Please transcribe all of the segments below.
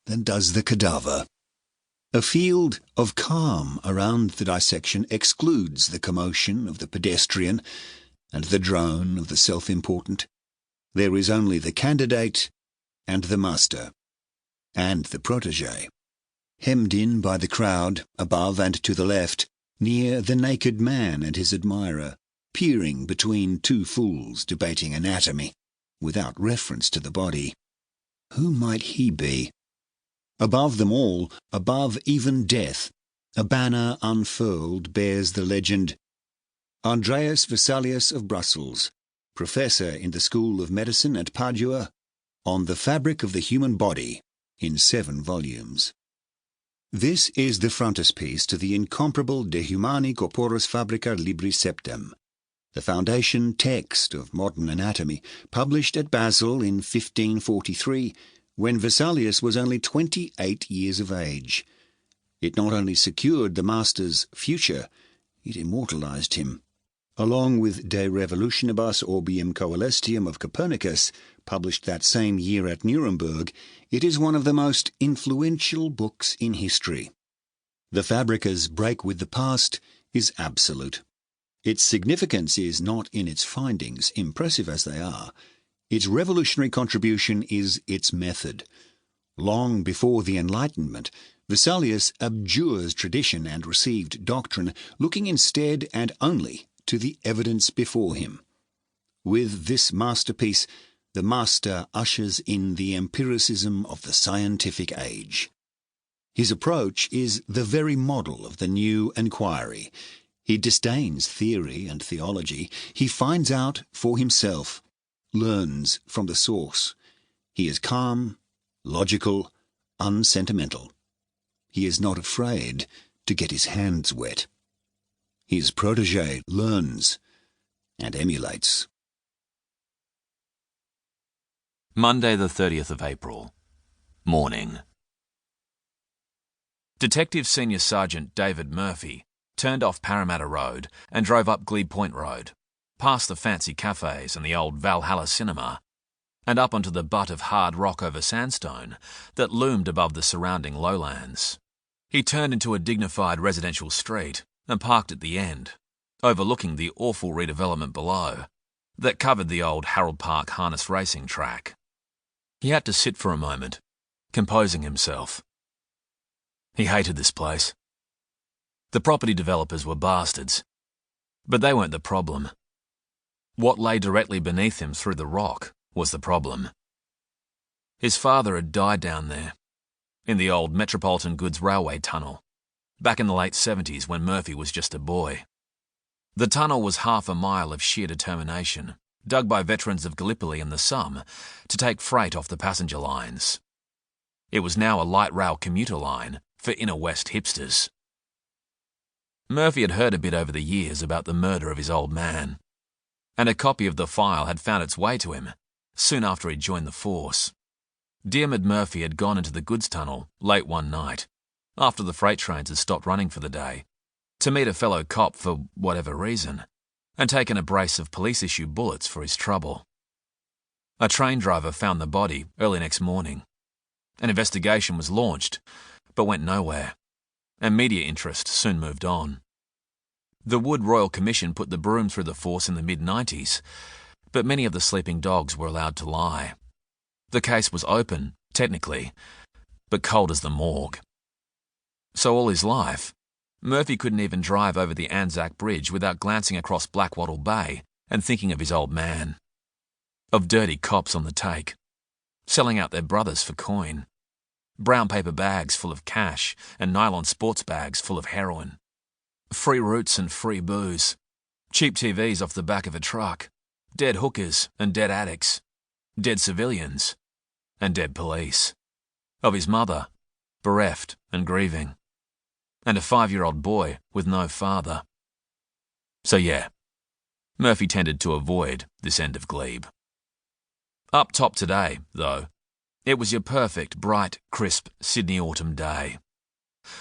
than does the cadaver. A field of calm around the dissection excludes the commotion of the pedestrian and the drone of the self-important. There is only the candidate and the master, and the protégé, hemmed in by the crowd, above and to the left, near the naked man and his admirer, peering between two fools debating anatomy, without reference to the body. Who might he be? Above them all, above even death, a banner unfurled bears the legend, Andreas Vesalius of Brussels, professor in the School of Medicine at Padua, on the fabric of the human body, in 7 volumes. This is the frontispiece to the incomparable De Humani Corporis Fabrica Libri Septem, the foundation text of modern anatomy, published at Basel in 1543, when Vesalius was only 28 years of age. It not only secured the master's future, it immortalized him. Along with De Revolutionibus Orbium Coelestium of Copernicus, published that same year at Nuremberg, it is one of the most influential books in history. The Fabrica's break with the past is absolute. Its significance is not in its findings, impressive as they are. Its revolutionary contribution is its method. Long before the Enlightenment, Vesalius abjures tradition and received doctrine, looking instead and only to the evidence before him. With this masterpiece, the master ushers in the empiricism of the scientific age. His approach is the very model of the new inquiry. He disdains theory and theology. He finds out for himself, learns from the source. He is calm, logical, unsentimental. He is not afraid to get his hands wet. His protégé learns and emulates. Monday the 30th of April. Morning. Detective Senior Sergeant David Murphy turned off Parramatta Road and drove up Glebe Point Road, past the fancy cafes and the old Valhalla Cinema, and up onto the butt of hard rock over sandstone that loomed above the surrounding lowlands. He turned into a dignified residential street and parked at the end, overlooking the awful redevelopment below that covered the old Harold Park harness racing track. He had to sit for a moment, composing himself. He hated this place. The property developers were bastards, but they weren't the problem. What lay directly beneath him through the rock was the problem. His father had died down there, in the old Metropolitan Goods Railway tunnel, back in the late 70s when Murphy was just a boy. The tunnel was half a mile of sheer determination, dug by veterans of Gallipoli and the Somme to take freight off the passenger lines. It was now a light rail commuter line for inner west hipsters. Murphy had heard a bit over the years about the murder of his old man, and a copy of the file had found its way to him soon after he joined the force. Diarmaid Murphy had gone into the goods tunnel late one night, after the freight trains had stopped running for the day, to meet a fellow cop for whatever reason, and taken a brace of police-issue bullets for his trouble. A train driver found the body early next morning. An investigation was launched, but went nowhere, and media interest soon moved on. The Wood Royal Commission put the broom through the force in the mid-90s, but many of the sleeping dogs were allowed to lie. The case was open, technically, but cold as the morgue. So all his life, Murphy couldn't even drive over the Anzac Bridge without glancing across Blackwattle Bay and thinking of his old man. Of dirty cops on the take, selling out their brothers for coin. Brown paper bags full of cash and nylon sports bags full of heroin. Free routes and free booze. Cheap TVs off the back of a truck. Dead hookers and dead addicts. Dead civilians and dead police. Of his mother, bereft and grieving. And a 5-year-old boy with no father. So yeah, Murphy tended to avoid this end of Glebe. Up top today, though, it was your perfect, bright, crisp Sydney autumn day.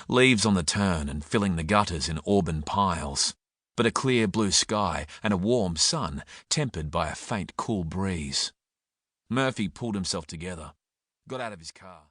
Leaves on the turn and filling the gutters in auburn piles, but a clear blue sky and a warm sun tempered by a faint cool breeze. Murphy pulled himself together, got out of his car.